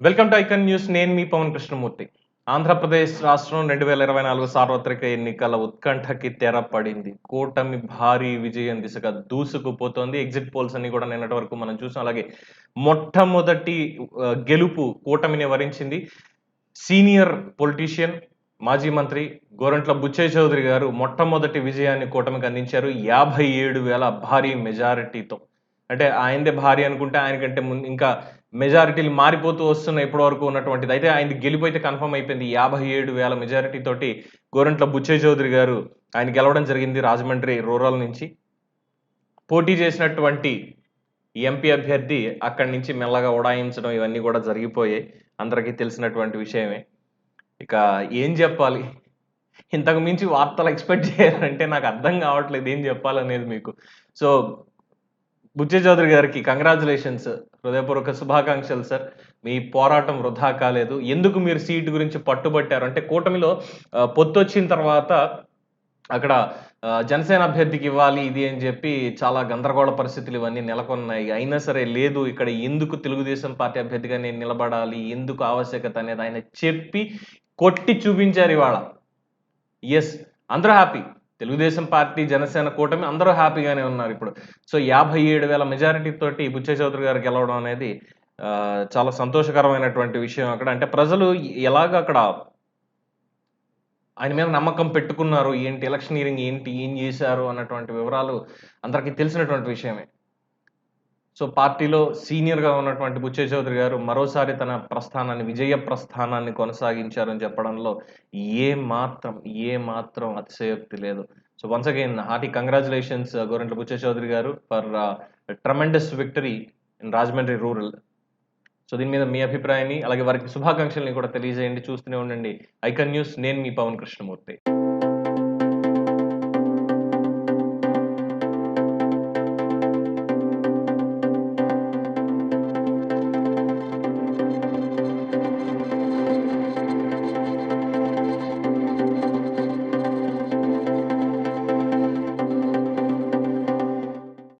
Welcome to icon news. నేను మీ పవన్ కృష్ణమూర్తి. ఆంధ్రప్రదేశ్ రాష్ట్రం 2024 సార్వత్రిక ఎన్నికల ఉత్కంఠకి తెర పడింది. కూటమి భారీ విజయం దిశగా దూసుకుపోతోంది. ఎగ్జిట్ పోల్స్ అన్ని కూడా నిన్నటి వరకు మనం చూసాం. అలాగే మొట్టమొదటి గెలుపు కూటమిని వరించింది. సీనియర్ పొలిటీషియన్, మాజీ మంత్రి గోరంట్ల బుచ్చయ్య చౌదరి గారు మొట్టమొదటి విజయాన్ని కూటమికి అందించారు 57,000 భారీ మెజారిటీతో. అంటే ఆయనదే భారీ అనుకుంటే ఆయనకంటే ముందు ఇంకా మెజారిటీలు మారిపోతూ వస్తున్నాయి ఇప్పటి వరకు ఉన్నటువంటిది. అయితే ఆయనది గెలుపైతే కన్ఫర్మ్ అయిపోయింది. 57,000 మెజారిటీ తోటి గోరంట్ల బుచ్చయ్య చౌదరి గారు ఆయన గెలవడం జరిగింది రాజమండ్రి రూరల్ నుంచి. పోటీ చేసినటువంటి ఎంపీ అభ్యర్థి అక్కడి నుంచి మెల్లగా ఉడాయించడం ఇవన్నీ కూడా జరిగిపోయాయి. అందరికీ తెలిసినటువంటి విషయమే. ఇక ఏం చెప్పాలి? ఇంతకు మించి వార్తలు ఎక్స్‌పెక్ట్ చేయాలంటే నాకు అర్థం కావట్లేదు ఏం చెప్పాలనేది మీకు. సో, బుచ్చయ్య చౌదరి గారికి కంగ్రాచ్యులేషన్స్. హృదయపూర్వక శుభాకాంక్షలు సార్. మీ పోరాటం వృధా కాలేదు. ఎందుకు మీరు సీటు గురించి పట్టుబట్టారు? అంటే కూటమిలో పొత్తొచ్చిన తర్వాత అక్కడ జనసేన అభ్యర్థికి ఇవ్వాలి ఇది అని చెప్పి చాలా గందరగోళ పరిస్థితులు ఇవన్నీ నెలకొన్నాయి. అయినా సరే లేదు ఇక్కడ ఎందుకు తెలుగుదేశం పార్టీ అభ్యర్థిగా నేను నిలబడాలి? ఎందుకు ఆవశ్యకత అనేది ఆయన చెప్పి కొట్టి చూపించారు ఇవాళ. యెస్. అందరూ హ్యాపీ. తెలుగుదేశం పార్టీ, జనసేన కూటమి అందరూ హ్యాపీగానే ఉన్నారు ఇప్పుడు. సో, 57,000 మెజారిటీ తోటి బుచ్చయ్య చౌదరి గారు గెలవడం అనేది చాలా సంతోషకరమైనటువంటి విషయం అక్కడ. అంటే ప్రజలు ఎలాగ అక్కడ ఆయన మీద నమ్మకం పెట్టుకున్నారు. ఏంటి ఎలక్షనీరింగ్ ఏంటి? ఏం చేశారు? అన్నటువంటి వివరాలు అందరికీ తెలిసినటువంటి విషయమే. సో, పార్టీలో సీనియర్‌గా ఉన్నటువంటి బుచ్చయ్య చౌదరి గారు మరోసారి తన ప్రస్థానాన్ని, విజయ ప్రస్థానాన్ని కొనసాగించారని చెప్పడంలో ఏ మాత్రం అతిశయోక్తి లేదు. So, once again hearty congratulations Gorantla Butchaiah Chowdary garu for tremendous victory in Rajahmundry rural. So, దీని మీద మీ అభిప్రాయాన్ని అలాగే వారికి శుభాకాంక్షల్ని కూడా తెలియజేయండి. చూస్తూనే ఉండండి ఐకాన్ న్యూస్. నేను మీ పవన్ కృష్ణమూర్తి.